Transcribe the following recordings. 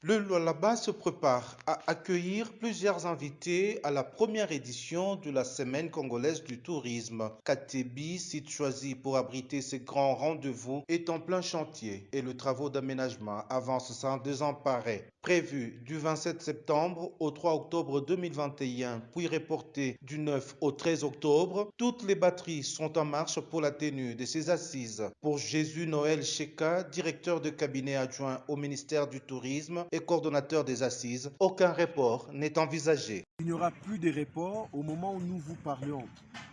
Le Lualaba se prépare à accueillir plusieurs invités à la première édition de la Semaine congolaise du tourisme. Katebi, site choisi pour abriter ces grands rendez-vous, est en plein chantier et le travaux d'aménagement avance sans désemparer. Prévu du 27 septembre au 3 octobre 2021, puis reporté du 9 au 13 octobre, toutes les batteries sont en marche pour la tenue de ces assises. Pour Jésus Noël Cheka, directeur de cabinet adjoint au ministère du Tourisme et coordonnateur des assises, aucun report n'est envisagé. Il n'y aura plus de report. Au moment où nous vous parlons,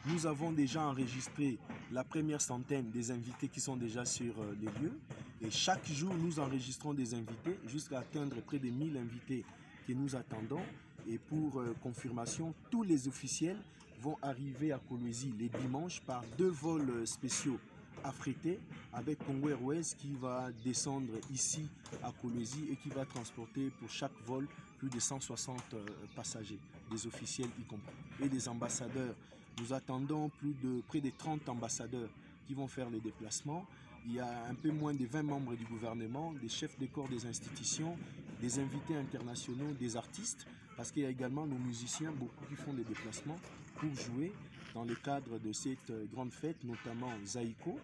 nous avons déjà enregistré la première centaine des invités qui sont déjà sur les lieux. Et chaque jour, nous enregistrons des invités jusqu'à atteindre près de 1000 invités que nous attendons. Et pour confirmation, tous les officiels vont arriver à Kolwezi les dimanches par 2 vols spéciaux affrétés avec Congo Airways qui va descendre ici à Kolwezi et qui va transporter pour chaque vol plus de 160 passagers, des officiels y compris, et des ambassadeurs. Nous attendons près de 30 ambassadeurs qui vont faire les déplacements. Il y a un peu moins de 20 membres du gouvernement, des chefs de corps des institutions, des invités internationaux, des artistes, parce qu'il y a également nos musiciens, beaucoup qui font des déplacements pour jouer dans le cadre de cette grande fête, notamment Zaïko,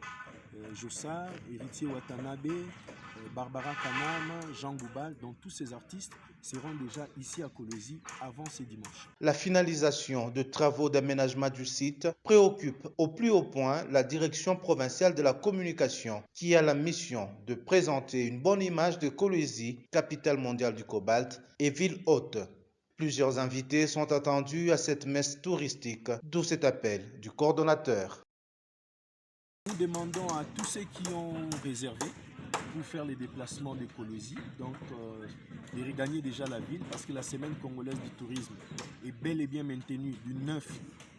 Jossard, Héritier Watanabe, Barbara Kanam, Jean Goubal, donc tous ces artistes seront déjà ici à Kolwezi avant ce dimanche. La finalisation de travaux d'aménagement du site préoccupe au plus haut point la direction provinciale de la communication qui a la mission de présenter une bonne image de Kolwezi, capitale mondiale du cobalt et ville haute. Plusieurs invités sont attendus à cette messe touristique, d'où cet appel du coordonnateur. Nous demandons à tous ceux qui ont réservé pour faire les déplacements de Kolwezi, donc de regagner déjà la ville parce que la semaine congolaise du tourisme est bel et bien maintenue du 9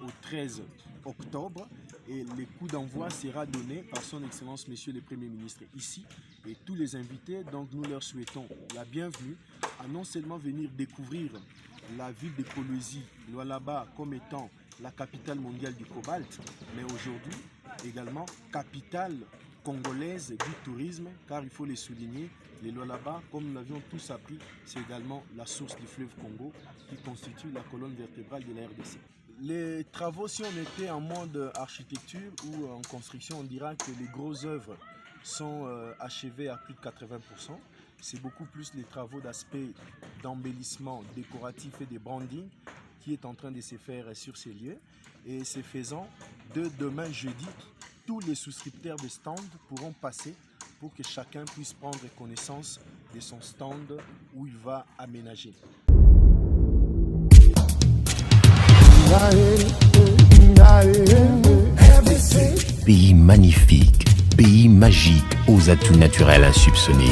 au 13 octobre et le coup d'envoi sera donné par son Excellence Monsieur le Premier ministre ici et tous les invités, donc nous leur souhaitons la bienvenue à non seulement venir découvrir la ville de Kolwezi, Lualaba comme étant la capitale mondiale du cobalt, mais aujourd'hui également capitale congolaise du tourisme, car il faut les souligner, les Lualaba, comme nous l'avions tous appris, c'est également la source du fleuve Congo qui constitue la colonne vertébrale de la RDC. Les travaux, si on était en mode architecture ou en construction, on dira que les grosses œuvres sont achevées à plus de 80%. C'est beaucoup plus les travaux d'aspect d'embellissement décoratif et de branding qui est en train de se faire sur ces lieux. Et c'est faisant, de demain jeudi, tous les souscripteurs de stands pourront passer pour que chacun puisse prendre connaissance de son stand où il va aménager. Pays magnifique, pays magique aux atouts naturels insoupçonnés.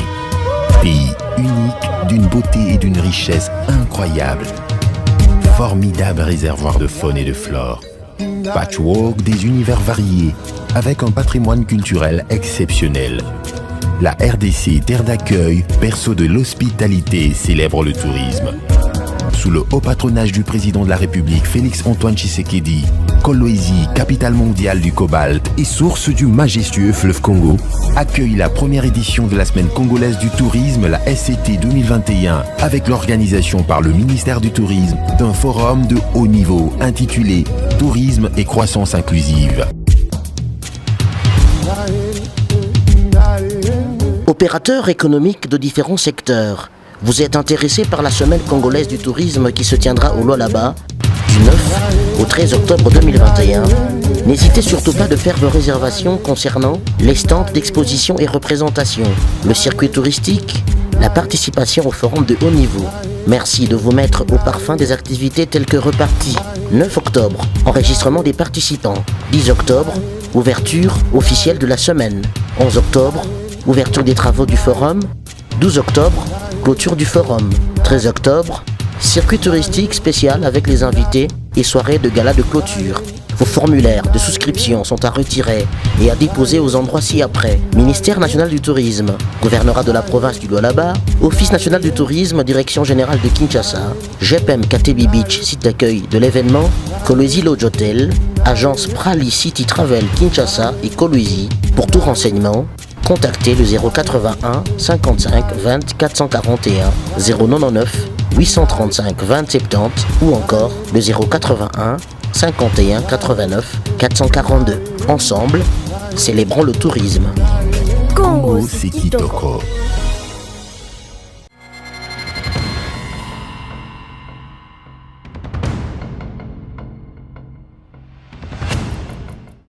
Pays unique d'une beauté et d'une richesse incroyables. Formidable réservoir de faune et de flore. Patchwork des univers variés avec un patrimoine culturel exceptionnel. La RDC, terre d'accueil, berceau de l'hospitalité, célèbre le tourisme. Sous le haut patronage du président de la République, Félix-Antoine Tshisekedi, Kolwezi, capitale mondiale du cobalt et source du majestueux fleuve Congo, accueille la première édition de la Semaine congolaise du tourisme, la SCT 2021, avec l'organisation par le ministère du Tourisme d'un forum de haut niveau intitulé « Tourisme et croissance inclusive ». Opérateurs économiques de différents secteurs, vous êtes intéressé par la Semaine congolaise du tourisme qui se tiendra au Lualaba du 9 au 13 octobre 2021. N'hésitez surtout pas de faire vos réservations concernant les stands d'exposition et représentation, le circuit touristique, la participation au forum de haut niveau. Merci de vous mettre au parfum des activités telles que reparties. 9 octobre, enregistrement des participants. 10 octobre, ouverture officielle de la semaine. 11 octobre, ouverture des travaux du forum. 12 octobre, clôture du forum. 13 octobre, circuit touristique spécial avec les invités et soirée de gala de clôture. Vos formulaires de souscription sont à retirer et à déposer aux endroits ci-après. Ministère national du tourisme, gouvernorat de la province du Lualaba, Office national du tourisme, direction générale de Kinshasa, GPM Katebi Beach, site d'accueil de l'événement, Kolwezi Lodge Hotel, agence Prali City Travel Kinshasa et Kolwezi. Pour tout renseignement, contactez le 081 55 20 441, 099 835 20 70 ou encore le 081 51 89 442. Ensemble, célébrons le tourisme. Congo City Toko.